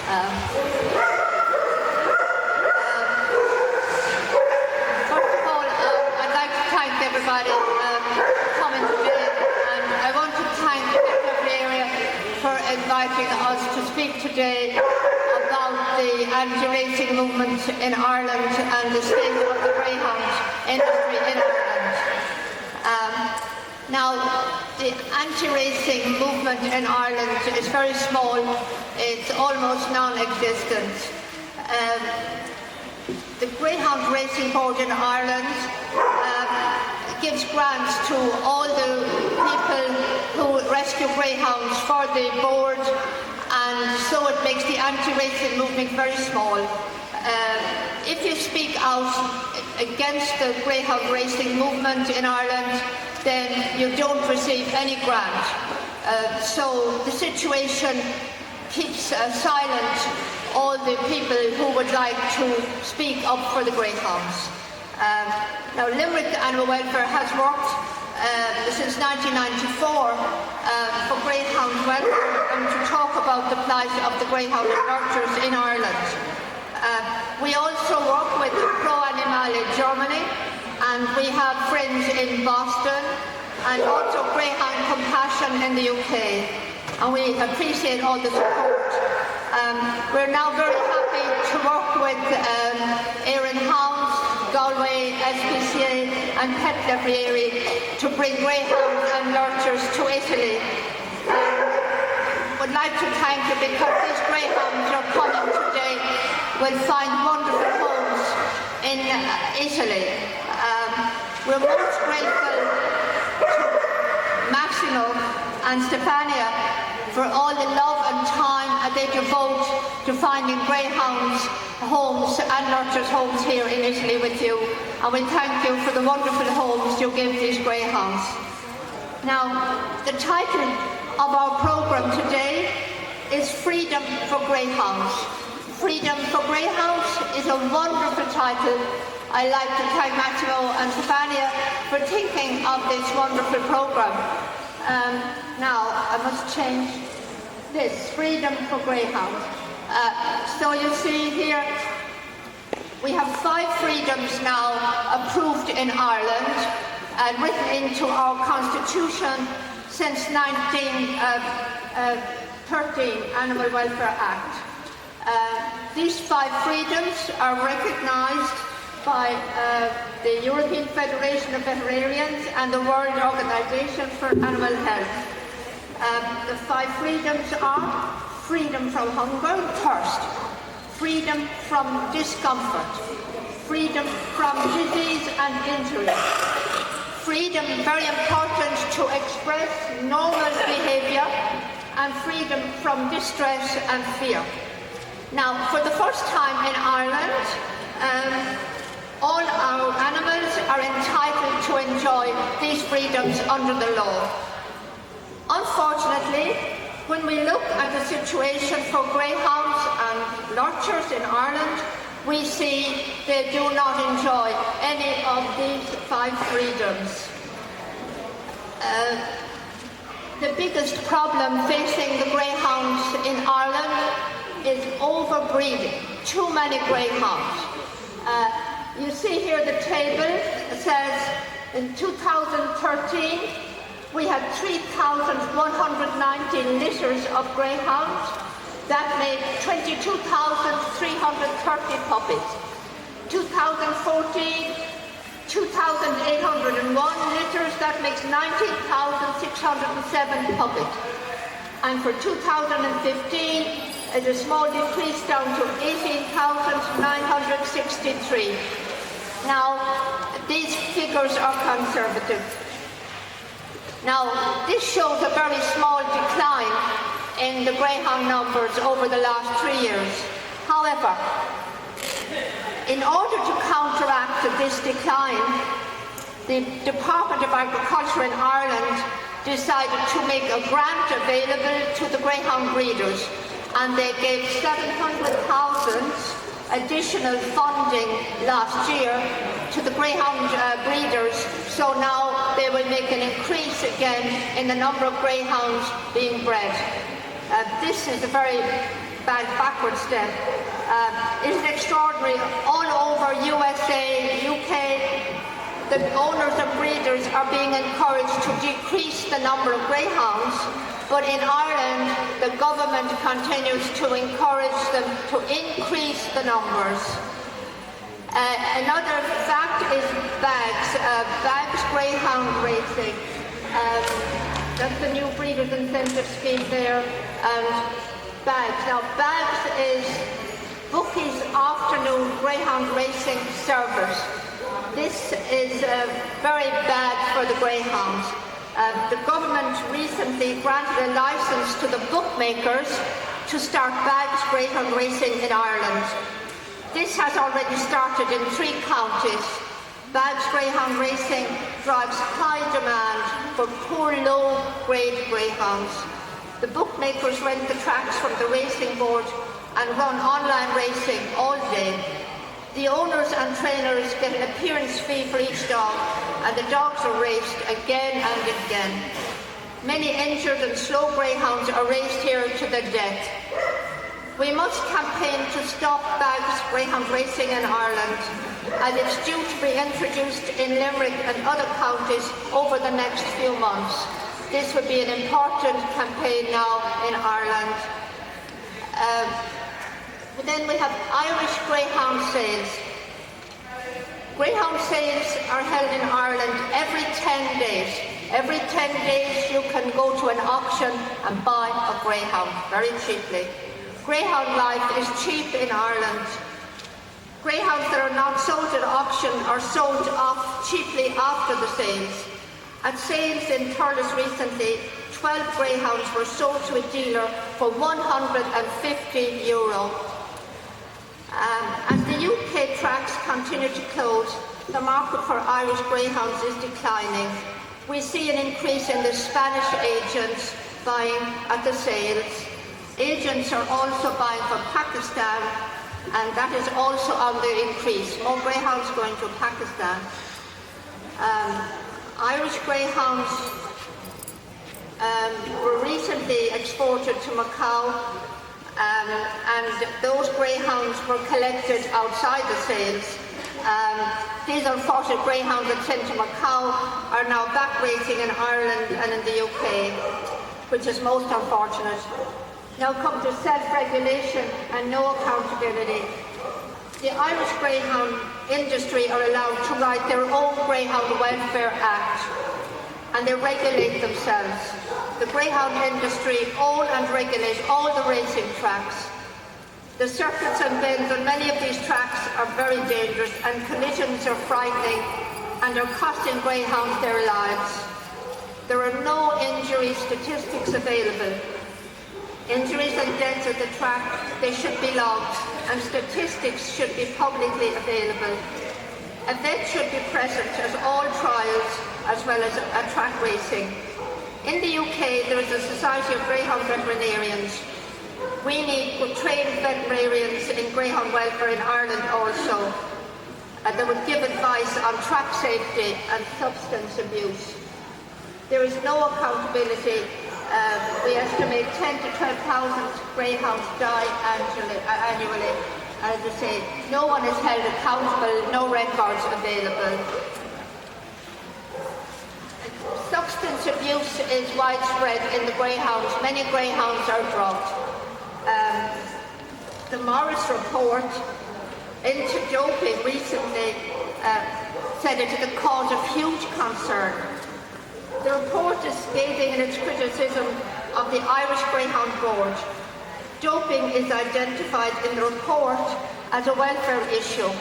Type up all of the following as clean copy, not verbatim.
First of all, I'd like to thank everybody for coming today, and I want to thank Pet Levrieri for inviting us to speak today about the anti-racing movement in Ireland and the state of the greyhound industry in Ireland. Now, the anti-racing movement in Ireland is very small. It's almost non-existent. The Greyhound Racing Board in Ireland gives grants to all the people who rescue greyhounds for the board, and so it makes the anti-racing movement very small. If you speak out against the greyhound racing movement in Ireland, then you don't receive any grant. So the situation keeps silent all the people who would like to speak up for the greyhounds. Now, Limerick Animal Welfare has worked since 1994 for greyhound welfare and to talk about the plight of the greyhound and lurchers in Ireland. We also work with Animale in Germany, and we have friends in Boston, and also Greyhound Compassion in the UK, and we appreciate all the support. We're now very happy to work with Greyhounds, Galway, SPCA and Pet Levrieri to bring greyhounds and lurchers to Italy. Would like to thank you because these greyhounds are coming today will find wonderful homes in Italy. We're most grateful to Massimo and Stefania for all the love and time they devote to finding greyhounds homes and lurchers homes here in Italy with you, and we thank you for the wonderful homes you give these greyhounds. Now, the title of our programme today is Freedom for Greyhounds. Freedom for Greyhounds is a wonderful title. I'd like to thank Massimo and Stefania for thinking of this wonderful programme. Now, I must change this, Freedom for Greyhounds. So you see here, we have 5 freedoms now approved in Ireland and written into our constitution since 1913 Animal Welfare Act. These 5 freedoms are recognised by the European Federation of Veterinarians and the World Organization for Animal Health. The 5 freedoms are freedom from hunger and thirst, freedom from discomfort, freedom from disease and injury, freedom, very important, to express normal behaviour, and freedom from distress and fear. Now, for the first time in Ireland, all our animals are entitled to enjoy these freedoms under the law. Unfortunately, when we look at the situation for greyhounds and lurchers in Ireland, we see they do not enjoy any of these 5 freedoms. The biggest problem facing the greyhounds in Ireland is overbreeding. Too many greyhounds. You see here the table. It says in 2013 we had 3,190 litters of greyhounds. That made 22,330 puppies. 2014, 2,801 litters. That makes 19,607 puppies. And for 2015, a small decrease down to 18,963. Now, these figures are conservative. Now, this shows a very small decline in the greyhound numbers over the last 3 years. However, in order to counteract this decline, the Department of Agriculture in Ireland decided to make a grant available to the greyhound breeders, and they gave 700,000 additional funding last year to the greyhound breeders, so now they will make an increase again in the number of greyhounds being bred. This is a very bad backward step. It's extraordinary. All over USA, UK, the owners and breeders are being encouraged to decrease the number of greyhounds, but in Ireland, the government continues to encourage them to increase the numbers. Another fact is bags. Bags greyhound racing. That's the new breeders incentive scheme there. And bags. Now, bags is Bookie's afternoon greyhound racing service. This is very bad for the greyhounds. The government recently granted a license to the bookmakers to start bags greyhound racing in Ireland. This has already started in 3 counties. Bags greyhound racing drives high demand for poor low-grade greyhounds. The bookmakers rent the tracks from the racing board and run online racing all day. The owners and trainers get an appearance fee for each dog, and the dogs are raced again and again. Many injured and slow greyhounds are raced here to their death. We must campaign to stop bags greyhound racing in Ireland, and it's due to be introduced in Limerick and other counties over the next few months. This would be an important campaign now in Ireland. Then we have Irish greyhound sales. Greyhound sales are held in Ireland every 10 days. Every 10 days you can go to an auction and buy a greyhound very cheaply. Greyhound life is cheap in Ireland. Greyhounds that are not sold at auction are sold off cheaply after the sales. At sales in Thurles recently, 12 greyhounds were sold to a dealer for €150. As the UK tracks continue to close, the market for Irish greyhounds is declining. We see an increase in the Spanish agents buying at the sales. Agents are also buying from Pakistan, and that is also on the increase. More greyhounds going to Pakistan. Irish greyhounds were recently exported to Macau, and those greyhounds were collected outside the sales. These unfortunate greyhounds that sent to Macau are now back racing in Ireland and in the UK, which is most unfortunate. Now come to self-regulation and no accountability. The Irish greyhound industry are allowed to write their own Greyhound Welfare Act, and they regulate themselves. The greyhound industry own and regulate all the racing tracks. The circuits and bends on many of these tracks are very dangerous, and collisions are frightening and are costing greyhounds their lives. There are no injury statistics available. Injuries and deaths at the track, they should be logged, and statistics should be publicly available. A vet should be present at all trials as well as at track racing. In the UK, there is a Society of Greyhound Veterinarians. We need trained veterinarians in greyhound welfare in Ireland also, that would give advice on track safety and substance abuse. There is no accountability. We estimate 10 to 12,000 greyhounds die annually. As I say, no one is held accountable, no records available. Substance abuse is widespread in the greyhounds. Many greyhounds are drugged. The Morris report into doping recently said it is a cause of huge concern. The report is scathing in its criticism of the Irish Greyhound Board. Doping is identified in the report as a welfare issue.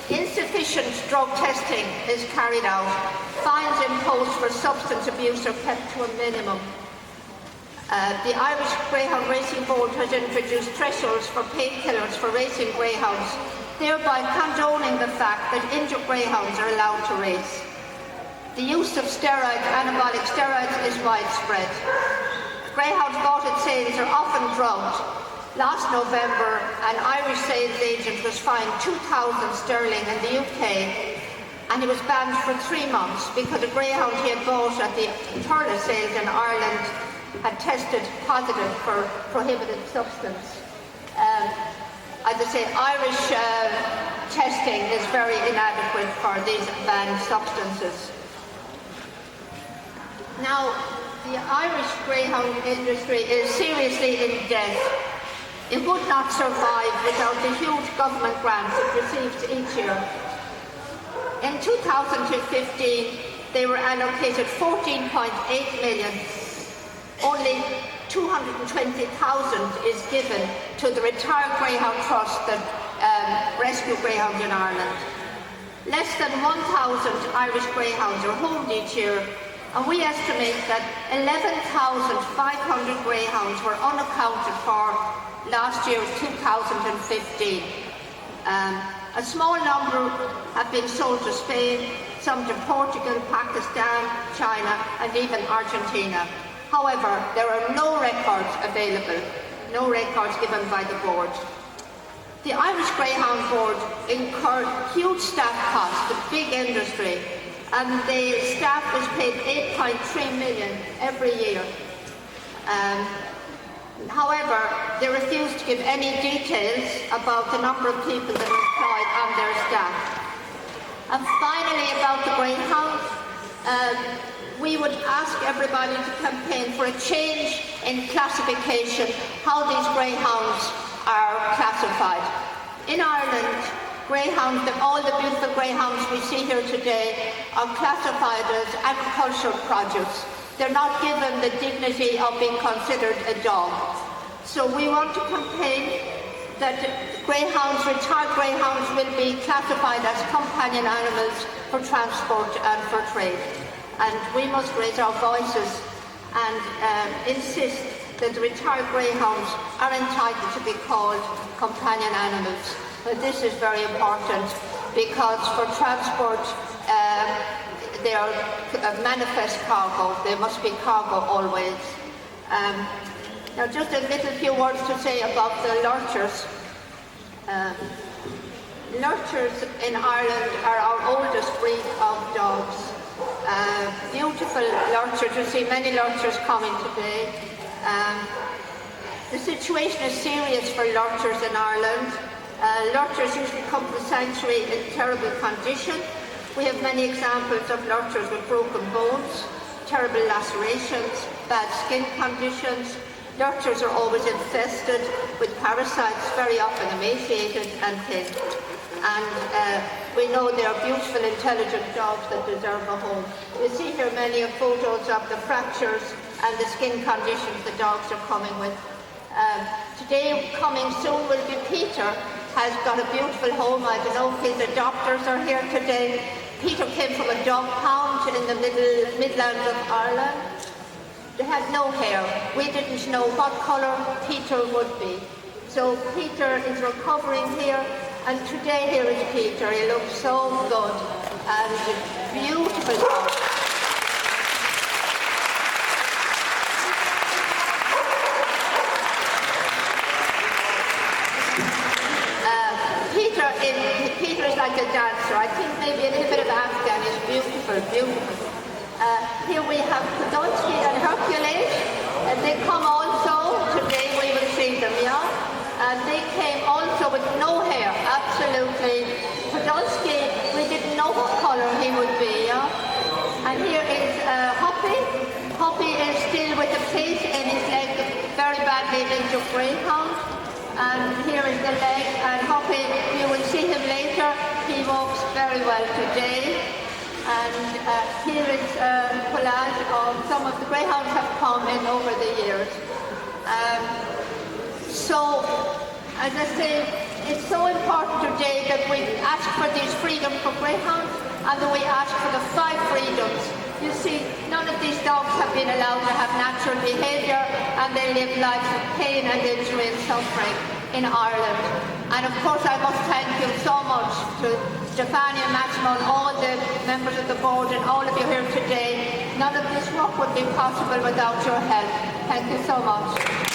Insufficient drug testing is carried out. Fines imposed for substance abuse are kept to a minimum. The Irish Greyhound Racing Board has introduced thresholds for painkillers for racing greyhounds, thereby condoning the fact that injured greyhounds are allowed to race. The use of steroids, anabolic steroids, is widespread. Greyhounds bought at sales are often drugged. Last November, an Irish sales agent was fined £2,000 in the UK, and he was banned for 3 months because a greyhound he had bought at the Thurles sales in Ireland had tested positive for prohibited substance. As I say, Irish testing is very inadequate for these banned substances. Now, the Irish greyhound industry is seriously in debt. It would not survive without the huge government grants it receives each year. In 2015, they were allocated 14.8 million. Only 220,000 is given to the retired Greyhound Trust that rescue greyhounds in Ireland. Less than 1,000 Irish greyhounds are homed each year, and we estimate that 11,500 greyhounds were unaccounted for last year, 2015. A small number have been sold to Spain, some to Portugal, Pakistan, China, and even Argentina. However, there are no records available, no records given by the board. The Irish Greyhound Board incurred huge staff costs, the big industry, and the staff was paid 8.3 million every year. However, they refused to give any details about the number of people that were employed on their staff. And finally, about the greyhounds, we would ask everybody to campaign for a change in classification, how these greyhounds are classified. In Ireland, greyhounds, all the beautiful greyhounds we see here today, are classified as agricultural produce. They're not given the dignity of being considered a dog. So we want to campaign that greyhounds, retired greyhounds, will be classified as companion animals for transport and for trade. And we must raise our voices and insist that the retired greyhounds are entitled to be called companion animals. But this is very important because for transport, they are manifest cargo. They must be cargo always. Now, just a few words to say about the lurchers. Lurchers in Ireland are our oldest breed of dogs. Beautiful lurchers. You see many lurchers coming today. The situation is serious for lurchers in Ireland. Lurchers usually come to the sanctuary in terrible condition. We have many examples of lurchers with broken bones, terrible lacerations, bad skin conditions. Lurchers are always infested with parasites, very often emaciated and thin. And we know they are beautiful, intelligent dogs that deserve a home. You see here many photos of the fractures and the skin conditions the dogs are coming with. Today, coming soon, will be Peter, has got a beautiful home. I don't know if his adopters are here today. Peter came from a dog pound in the Midlands of Ireland. They had no hair. We didn't know what colour Peter would be. So Peter is recovering here, and today here is Peter. He looks so good and beautiful dog. Peter is like a dancer. I think maybe a little bit of Afghan is beautiful, beautiful. Here we have Podolsky and Hercules, and they come also. Today we will see them, yeah? And they came also with no hair, absolutely. Podolsky, we didn't know what colour he would be, yeah? And here is Hoppy. Hoppy is still with a plate in his leg, very badly injured greyhound. And here is the leg, and Hoppy, you will see him later. He walks very well today. And here is a collage of some of the greyhounds have come in over the years. So, as I say, it's so important today that we ask for these freedoms for greyhounds, and that we ask for the 5 freedoms. You see, none of these dogs have been allowed to have natural behaviour, and they live lives of pain and injury and suffering in Ireland. And of course, I must thank you so much to Stefania, Massimo, and all the members of the board, and all of you here today. None of this work would be possible without your help. Thank you so much.